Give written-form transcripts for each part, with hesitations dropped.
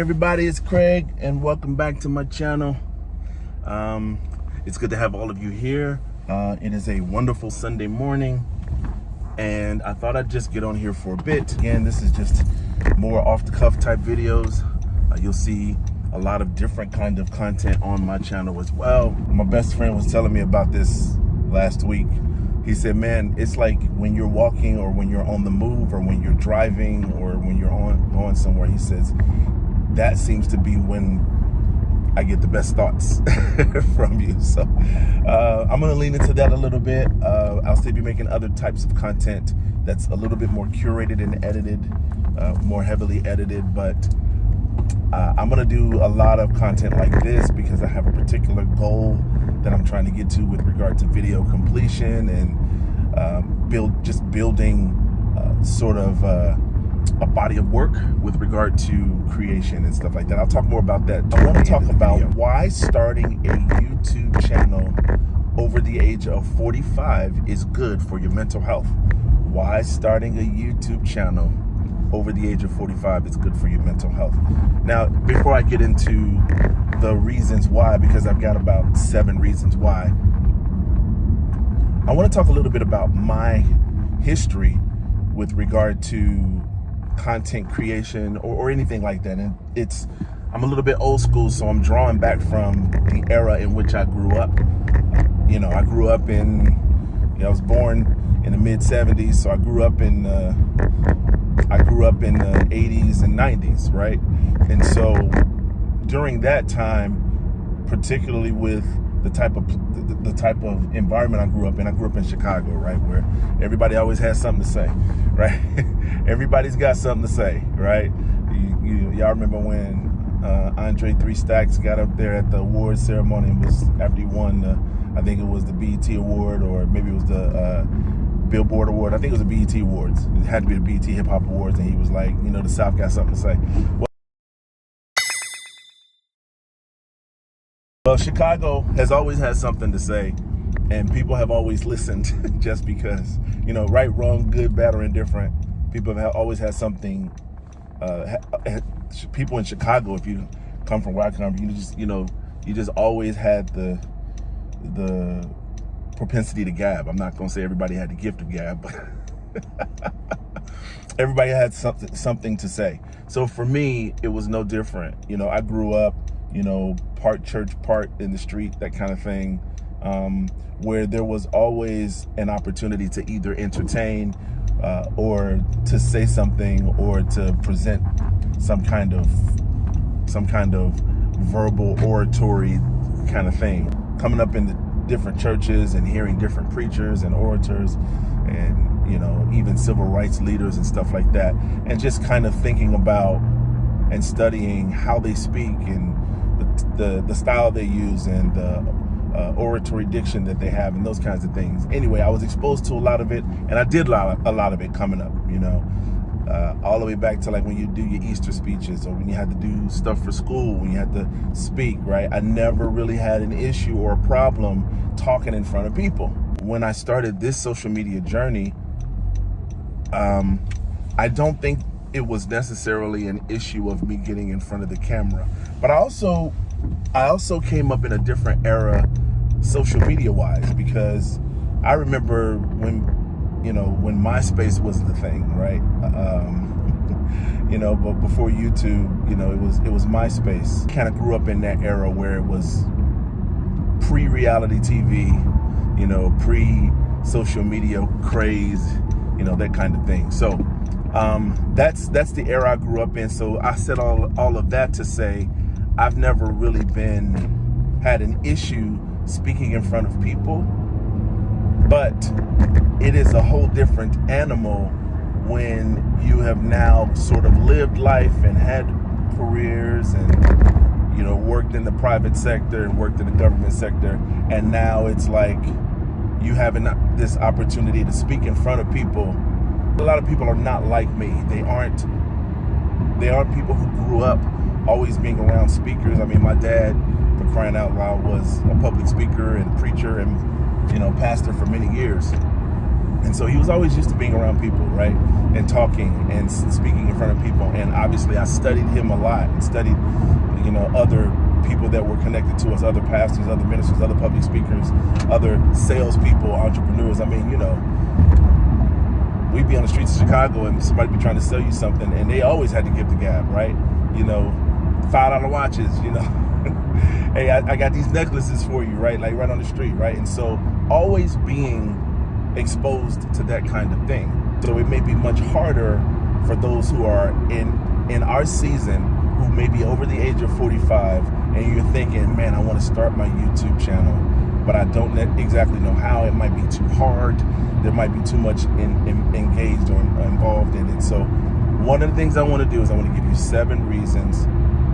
Everybody, it's Craig and welcome back to my channel. It's good to have all of you here. It is a wonderful Sunday morning and I thought I'd just get on here for a bit. Again, this is just more off-the-cuff type videos. You'll see a lot of different kind of content on my channel as well. My best friend was telling me about this last week. He said, man, it's like when you're walking or when you're on the move or when you're driving or when you're going somewhere. He says, that seems to be when I get the best thoughts from you. So I'm gonna lean into that a little bit. I'll still be making other types of content that's a little bit more curated and edited, more heavily edited, but I'm gonna do a lot of content like this because I have a particular goal that I'm trying to get to with regard to video completion and building sort of a body of work with regard to creation and stuff like that. I'll talk more about that. I want to talk about why starting a YouTube channel over the age of 45 is good for your mental health. Why starting a YouTube channel over the age of 45 is good for your mental health. Now, before I get into the reasons why, because I've got about 7 reasons why, I want to talk a little bit about my history with regard to content creation or anything like that. And I'm a little bit old school, so I'm drawing back from the era in which I grew up. I grew up I was born in the mid 70s, so I grew up in the 80s and 90s, right? And so during that time, particularly with the type of environment I grew up in Chicago, right, where everybody always has something to say, right? Everybody's got something to say, right? Y'all remember when Andre 3 Stacks got up there at the awards ceremony and was after he won I think it was the BET award, or maybe it was the Billboard award. I think it was the BET awards. It had to be the BET Hip Hop Awards, and he was like, the South got something to say. Well, Chicago has always had something to say, and people have always listened just because, right, wrong, good, bad, or indifferent. People have always had something. People in Chicago, if you come from where I come from, you just always had the propensity to gab. I'm not gonna say everybody had the gift of gab, but everybody had something to say. So for me, it was no different. I grew up, part church, part in the street, that kind of thing, where there was always an opportunity to either entertain or to say something or to present some kind of verbal oratory kind of thing. Coming up in the different churches and hearing different preachers and orators and even civil rights leaders and stuff like that, and just kind of thinking about and studying how they speak and the style they use and the oratory diction that they have and those kinds of things. Anyway, I was exposed to a lot of it, and I did a lot of it coming up, all the way back to like when you do your Easter speeches or when you had to do stuff for school, when you had to speak, right? I never really had an issue or a problem talking in front of people. When I started this social media journey, I don't think it was necessarily an issue of me getting in front of the camera, but I also came up in a different era social media wise, because I remember when MySpace was the thing, right? But before YouTube, it was MySpace. Kind of grew up in that era where it was pre-reality TV, pre-social media craze, that kind of thing. So that's the era I grew up in. So I said all of that to say I've never really had an issue speaking in front of people, but it is a whole different animal when you have now sort of lived life and had careers and worked in the private sector and worked in the government sector, and now it's like you having this opportunity to speak in front of people. A lot of people are not like me. They aren't people who grew up always being around speakers. I mean, my dad, for crying out loud, was a public speaker and preacher and pastor for many years. And so he was always used to being around people, right? And talking and speaking in front of people. And obviously I studied him a lot and studied, other people that were connected to us, other pastors, other ministers, other public speakers, other salespeople, entrepreneurs. I mean, we'd be on the streets of Chicago and somebody be trying to sell you something and they always had to give the gab, right? $5 watches, hey, I got these necklaces for you, right? Like right on the street, right? And so always being exposed to that kind of thing. So it may be much harder for those who are in our season who may be over the age of 45 and you're thinking, man, I want to start my YouTube channel, but I don't exactly know how. It might be too hard. There might be too much engaged or involved in it. So one of the things I want to do is I want to give you 7 reasons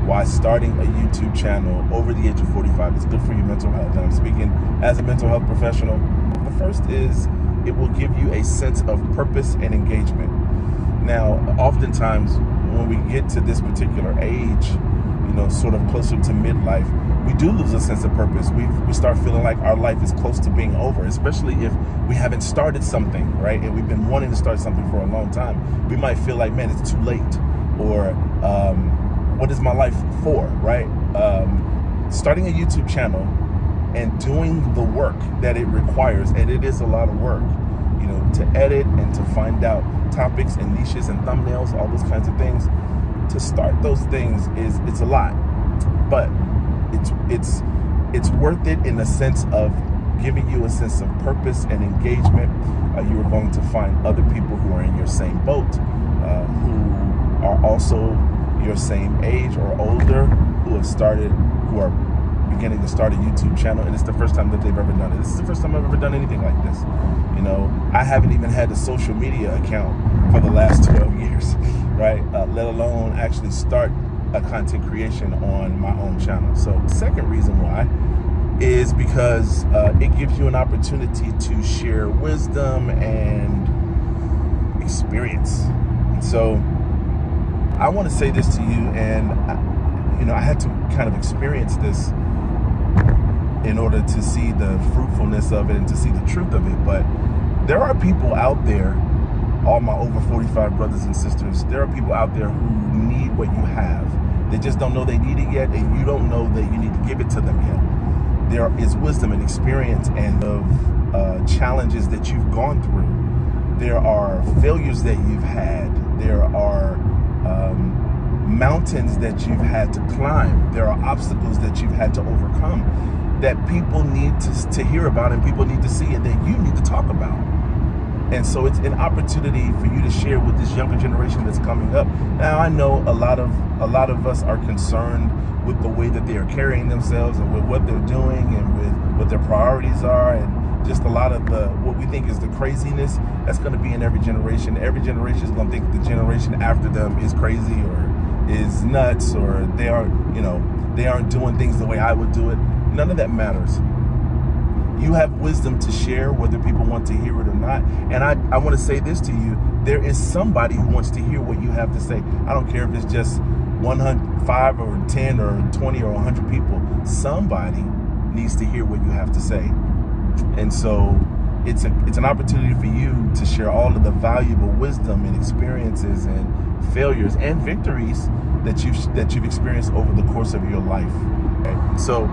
why starting a YouTube channel over the age of 45 is good for your mental health. And I'm speaking as a mental health professional. The first is it will give you a sense of purpose and engagement. Now, oftentimes when we get to this particular age, sort of closer to midlife, we do lose a sense of purpose. We start feeling like our life is close to being over, especially if we haven't started something, right? And we've been wanting to start something for a long time. We might feel like, man, it's too late, or what is my life for, right? Starting a YouTube channel and doing the work that it requires, and it is a lot of work, to edit and to find out topics and niches and thumbnails, all those kinds of things. To start those things it's a lot, but it's worth it in the sense of giving you a sense of purpose and engagement. You are going to find other people who are in your same boat, who are also your same age or older, who are beginning to start a YouTube channel, and it's the first time that they've ever done it. This is the first time I've ever done anything like this. I haven't even had a social media account for the last 12 years, right? Let alone actually start a content creation on my own channel. So the second reason why is because it gives you an opportunity to share wisdom and experience. And so I want to say this to you, and I had to kind of experience this in order to see the fruitfulness of it and to see the truth of it. But there are people out there, all my over 45 brothers and sisters, there are people out there who need what you have. They just don't know they need it yet, and you don't know that you need to give it to them yet. There is wisdom and experience and of challenges that you've gone through. There are failures that you've had. There are mountains that you've had to climb. There are obstacles that you've had to overcome that people need to hear about, and people need to see, and that you need to talk about. And so it's an opportunity for you to share with this younger generation that's coming up. Now, I know a lot of us are concerned with the way that they are carrying themselves and with what they're doing and with what their priorities are, and just a lot of what we think is the craziness that's going to be in every generation. Every generation is going to think the generation after them is crazy or is nuts, or they aren't doing things the way I would do it. None of that matters. You have wisdom to share, whether people want to hear it or not. And I want to say this to you. There is somebody who wants to hear what you have to say. I don't care if it's just 105 or 10 or 20 or 100 people. Somebody needs to hear what you have to say. And so it's an opportunity for you to share all of the valuable wisdom and experiences and failures and victories that you've experienced over the course of your life. Okay? So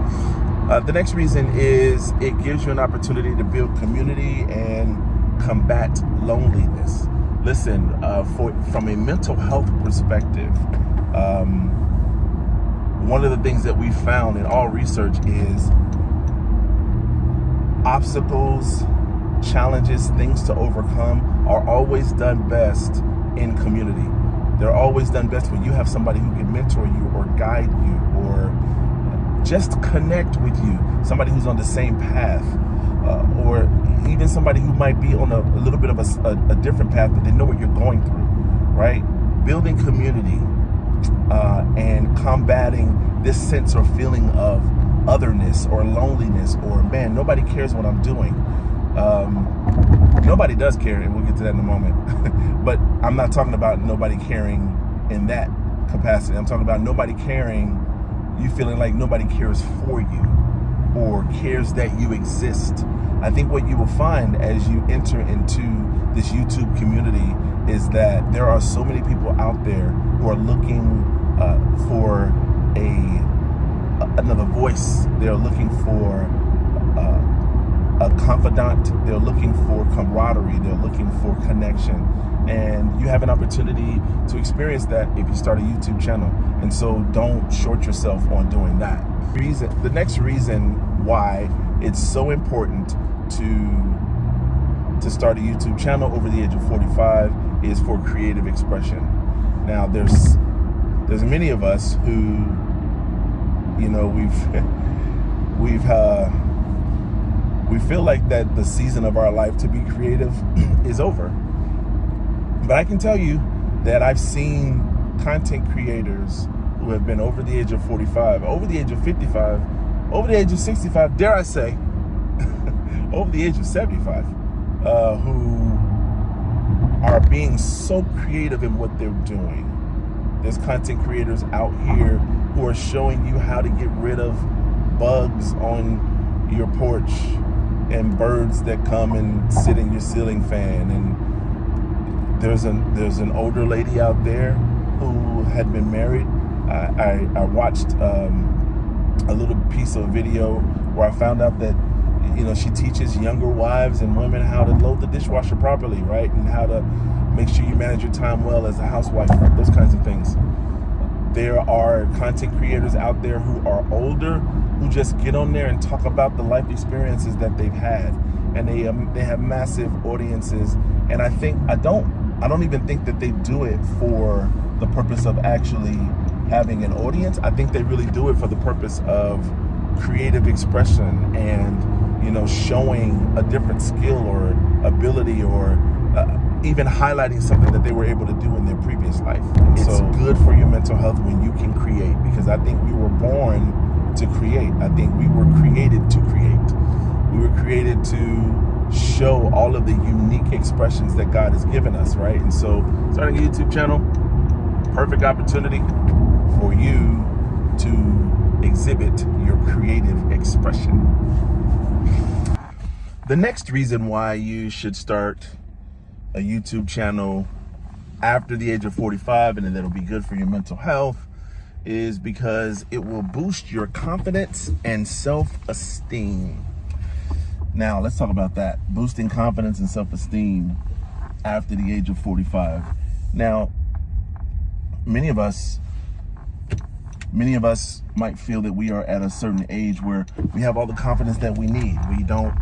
the next reason is it gives you an opportunity to build community and combat loneliness. Listen, from a mental health perspective, one of the things that we found in all research is obstacles, challenges, things to overcome are always done best in community. They're always done best when you have somebody who can mentor you or guide you or just connect with you, somebody who's on the same path, or even somebody who might be on a little bit of a different path, but they know what you're going through, right? Building community and combating this sense or feeling of otherness or loneliness or, man, nobody cares what I'm doing. Nobody does care, and we'll get to that in a moment. But I'm not talking about nobody caring in that capacity. I'm talking about nobody caring, you feeling like nobody cares for you. or cares that you exist. I think what you will find as you enter into this YouTube community is that there are so many people out there who are looking for another voice. They're looking for a confidant. They're looking for camaraderie. They're looking for connection. And you have an opportunity to experience that if you start a YouTube channel. And so don't short yourself on doing that. The next reason why it's so important to start a YouTube channel over the age of 45 is for creative expression. Now, there's many of us who, you know, we feel like that the season of our life to be creative is over. But I can tell you that I've seen content creators who have been over the age of 45, over the age of 55, over the age of 65, dare I say, over the age of 75, who are being so creative in what they're doing. There's content creators out here who are showing you how to get rid of bugs on your porch and birds that come and sit in your ceiling fan. And there's an older lady out there who had been married. I watched a little piece of video where I found out that, you know, she teaches younger wives and women how to load the dishwasher properly, right? And how to make sure you manage your time well as a housewife, those kinds of things. There are content creators out there who are older, who just get on there and talk about the life experiences that they've had. And they have massive audiences. And I don't even think that they do it for the purpose of actually having an audience. I think they really do it for the purpose of creative expression and, you know, showing a different skill or ability, or even highlighting something that they were able to do in their previous life. And it's good for your mental health when you can create, because I think we were born to create. I think we were created to create. We were created to show all of the unique expressions that God has given us, right? And so starting a YouTube channel, perfect opportunity for you to exhibit your creative expression. The next reason why you should start a YouTube channel after the age of 45, and that'll be good for your mental health, is because it will boost your confidence and self-esteem. Now, let's talk about that. Boosting confidence and self-esteem after the age of 45. Now, many of us might feel that we are at a certain age where we have all the confidence that we need. We don't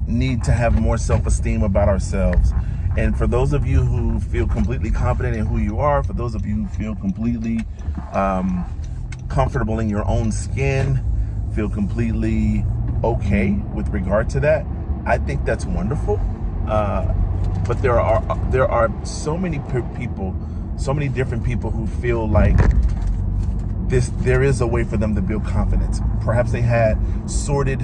need to have more self-esteem about ourselves. And for those of you who feel completely confident in who you are, for those of you who feel completely comfortable in your own skin, feel completely okay with regard to that, I think that's wonderful. But there are so many people, so many different people who feel like there is a way for them to build confidence. Perhaps they had sordid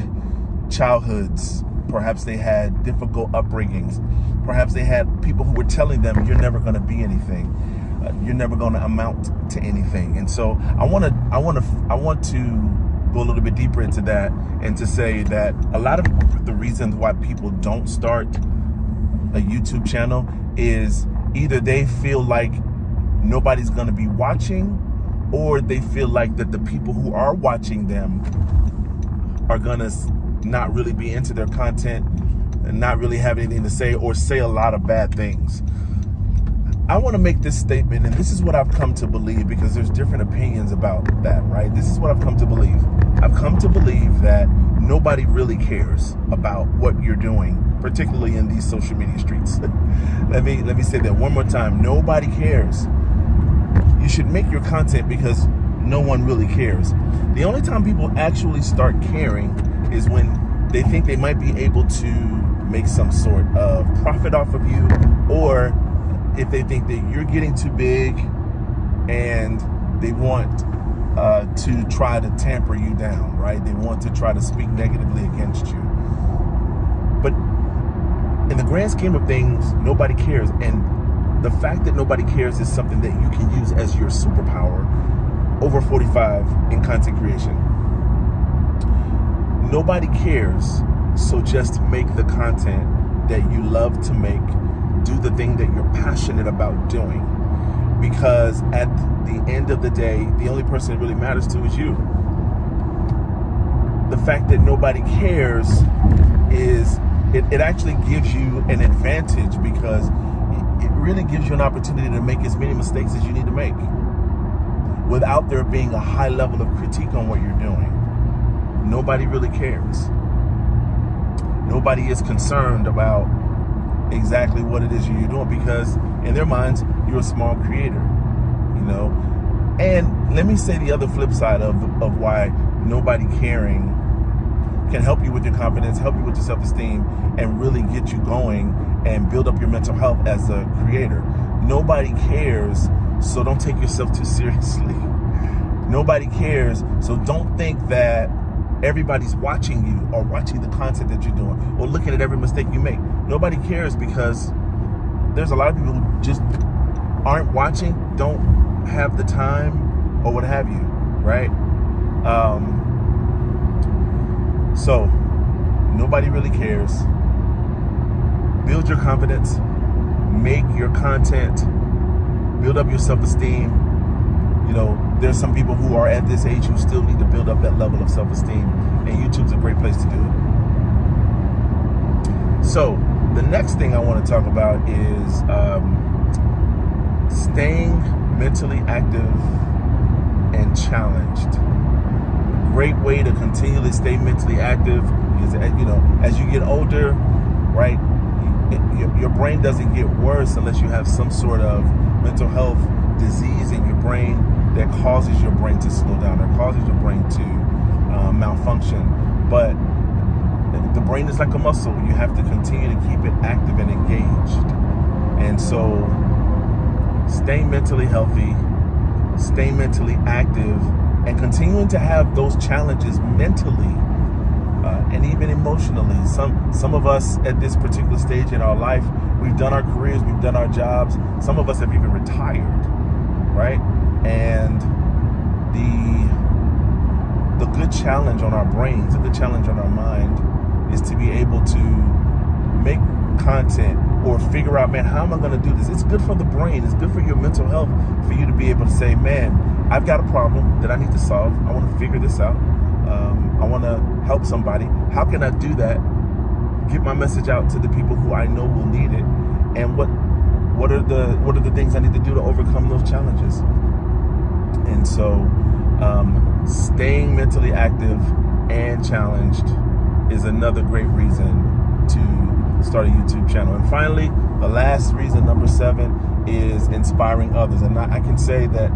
childhoods. Perhaps they had difficult upbringings. Perhaps they had people who were telling them, you're never going to be anything. You're never going to amount to anything. And so I want to go a little bit deeper into that, and to say that a lot of the reasons why people don't start a YouTube channel is either they feel like nobody's going to be watching, or they feel like that the people who are watching them are going to not really be into their content and not really have anything to say, or say a lot of bad things. I want to make this statement, and this is what I've come to believe, because there's different opinions about that, right? This is what I've come to believe. I've come to believe that nobody really cares about what you're doing, particularly in these social media streets. Let me say that one more time. Nobody cares. You should make your content because no one really cares. The only time people actually start caring is when they think they might be able to make some sort of profit off of you, or if they think that you're getting too big and they want to try to tamper you down, right? They want to try to speak negatively against you. But in the grand scheme of things, nobody cares. And the fact that nobody cares is something that you can use as your superpower over 45 in content creation. nobody cares. So just make the content that you love to make. Do the thing that you're passionate about doing. Because at the end of the day, the only person it really matters to is you. The fact that nobody cares is, it actually gives you an advantage, because it really gives you an opportunity to make as many mistakes as you need to make without there being a high level of critique on what you're doing. Nobody really cares. Nobody is concerned about exactly what it is you're doing, because in their minds, you're a small creator, you know? And let me say the other flip side of why nobody caring can help you with your confidence, help you with your self-esteem, and really get you going and build up your mental health as a creator. Nobody cares, so don't take yourself too seriously. Nobody cares, so don't think that everybody's watching you or watching the content that you're doing or looking at every mistake you make. Nobody cares, because there's a lot of people who just aren't watching, don't have the time, or what have you, right? So nobody really cares. Build your confidence, make your content, build up your self-esteem. You know, there's some people who are at this age who still need to build up that level of self-esteem, and YouTube's a great place to do it. So the next thing I want to talk about is staying mentally active and challenged. Great way to continually stay mentally active is, you know, as you get older, right, your brain doesn't get worse unless you have some sort of mental health disease in your brain that causes your brain to slow down, or causes your brain to malfunction. But the brain is like a muscle. You have to continue to keep it active and engaged. And so stay mentally healthy, stay mentally active, and continuing to have those challenges mentally and even emotionally. Some of us at this particular stage in our life, we've done our careers, we've done our jobs. Some of us have even retired, right? And the good challenge on our brains, the good challenge on our mind, is to be able to make content or figure out, man, how am I going to do this? It's good for the brain. It's good for your mental health for you to be able to say, man, I've got a problem that I need to solve. I want to figure this out. I want to help somebody. How can I do that? Get my message out to the people who I know will need it. And what are the things I need to do to overcome those challenges? And so staying mentally active and challenged is another great reason to start a YouTube channel. And finally, the last reason, number 7, is inspiring others. And I can say that,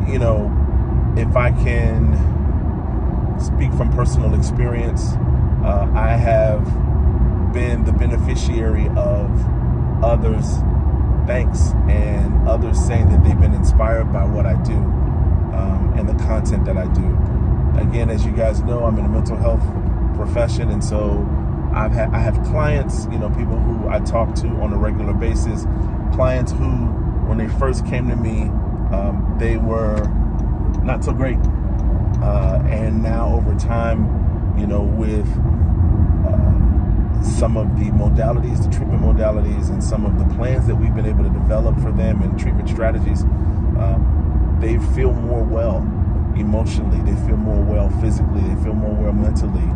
you know, if I can speak from personal experience, I have been the beneficiary of others' thanks and others saying that they've been inspired by what I do and the content that I do. Again, as you guys know, I'm in a mental health profession, and so I have clients, you know, people who I talk to on a regular basis, clients who, when they first came to me, they were not so great. And now over time, you know, with some of the modalities, the treatment modalities, and some of the plans that we've been able to develop for them and treatment strategies, they feel more well emotionally, they feel more well physically, they feel more well mentally,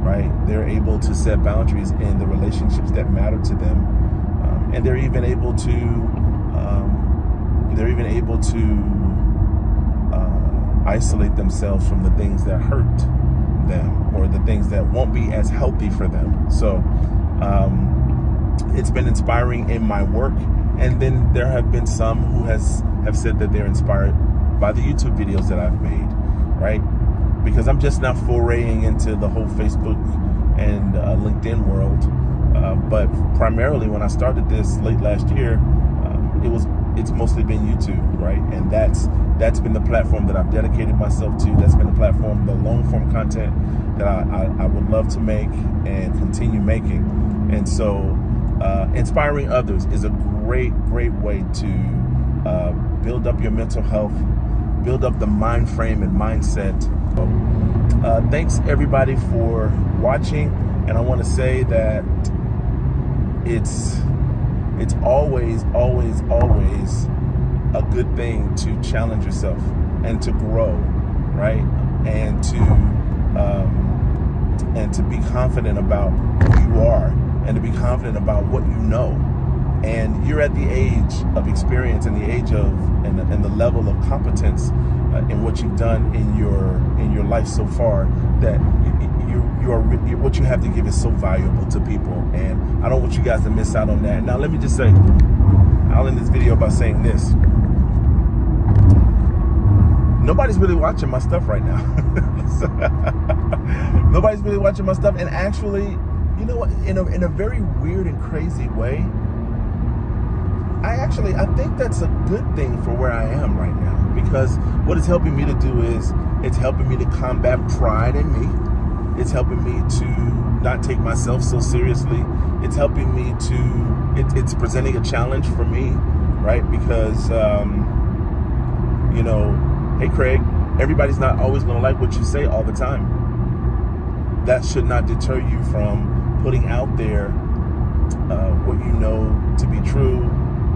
right? They're able to set boundaries in the relationships that matter to them. And they're even able to isolate themselves from the things that hurt them, or the things that won't be as healthy for them. So it's been inspiring in my work. And then there have been some who have said that they're inspired by the YouTube videos that I've made, right? Because I'm just now foraying into the whole Facebook and LinkedIn world. But primarily when I started this late last year, it's mostly been YouTube, right? And that's been the platform that I've dedicated myself to. That's been the platform, the long form content that I would love to make and continue making. And so inspiring others is a great way to build up your mental health, build up the mind frame and mindset Thanks everybody for watching, and I want to say that it's always a good thing to challenge yourself and to grow, right? And to be confident about who you are, and to be confident about what you know. And you're at the age of experience and the age of and the level of competence in what you've done in your life so far, that what you have to give is so valuable to people, and I don't want you guys to miss out on that. Now let me just say, I'll end this video by saying this: nobody's really watching my stuff right now. Nobody's really watching my stuff, and actually, you know what, in a very weird and crazy way, I think that's a good thing for where I am right now, because what it's helping me to do is it's helping me to combat pride in me. It's helping me to not take myself so seriously. It's helping me to, it's presenting a challenge for me, right? Because, you know, hey Craig, everybody's not always gonna like what you say all the time. That should not deter you from putting out there what you know to be true,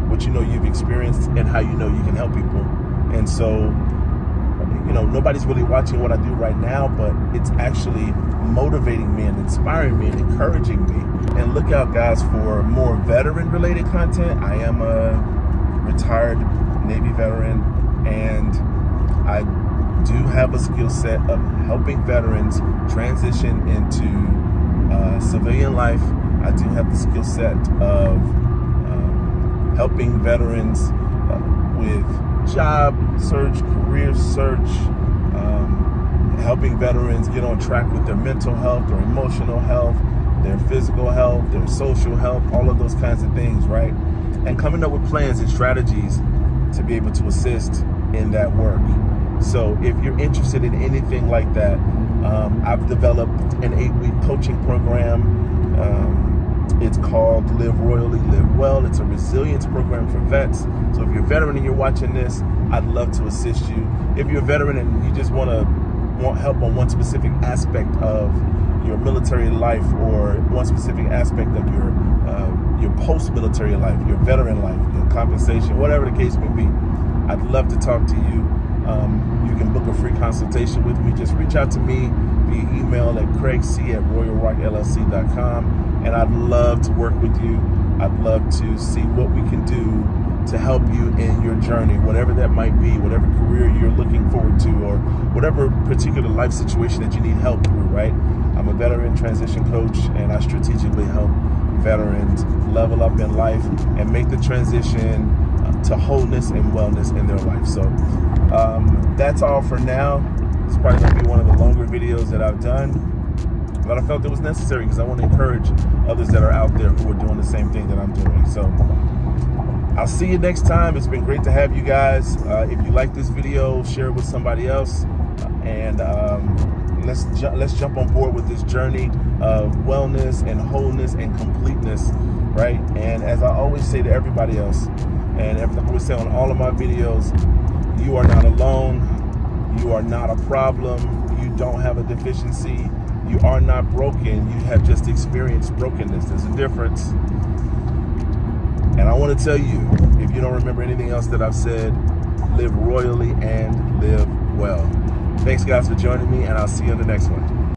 what you know you've experienced, and how you know you can help people. And so, you know, nobody's really watching what I do right now, but it's actually motivating me and inspiring me and encouraging me. And look out, guys, for more veteran-related content. I am a retired Navy veteran, and I do have a skill set of helping veterans transition into civilian life. I do have the skill set of helping veterans with job search, career search, helping veterans get on track with their mental health, their emotional health, their physical health, their social health, all of those kinds of things, right? And coming up with plans and strategies to be able to assist in that work. So if you're interested in anything like that, I've developed an 8-week coaching program. It's called Live Royally, Live Well. It's a resilience program for vets. So if you're a veteran and you're watching this, I'd love to assist you. If you're a veteran and you just want help on one specific aspect of your military life, or one specific aspect of your post-military life, your veteran life, your compensation, whatever the case may be, I'd love to talk to you. You can book a free consultation with me. Just reach out to me via email at craigc@royalrockllc.com. And I'd love to work with you. I'd love to see what we can do to help you in your journey, whatever that might be, whatever career you're looking forward to, or whatever particular life situation that you need help through, right? I'm a veteran transition coach, and I strategically help veterans level up in life and make the transition to wholeness and wellness in their life. So that's all for now. It's probably going to be one of the longer videos that I've done, but I felt it was necessary because I want to encourage others that are out there who are doing the same thing that I'm doing. So I'll see you next time. It's been great to have you guys. If you like this video, share it with somebody else, and let's jump on board with this journey of wellness and wholeness and completeness, right? And as I always say to everybody else, and I always say on all of my videos, you are not alone. You are not a problem. You don't have a deficiency. You are not broken. You have just experienced brokenness. There's a difference. And I want to tell you, if you don't remember anything else that I've said, live royally and live well. Thanks, guys, for joining me, and I'll see you on the next one.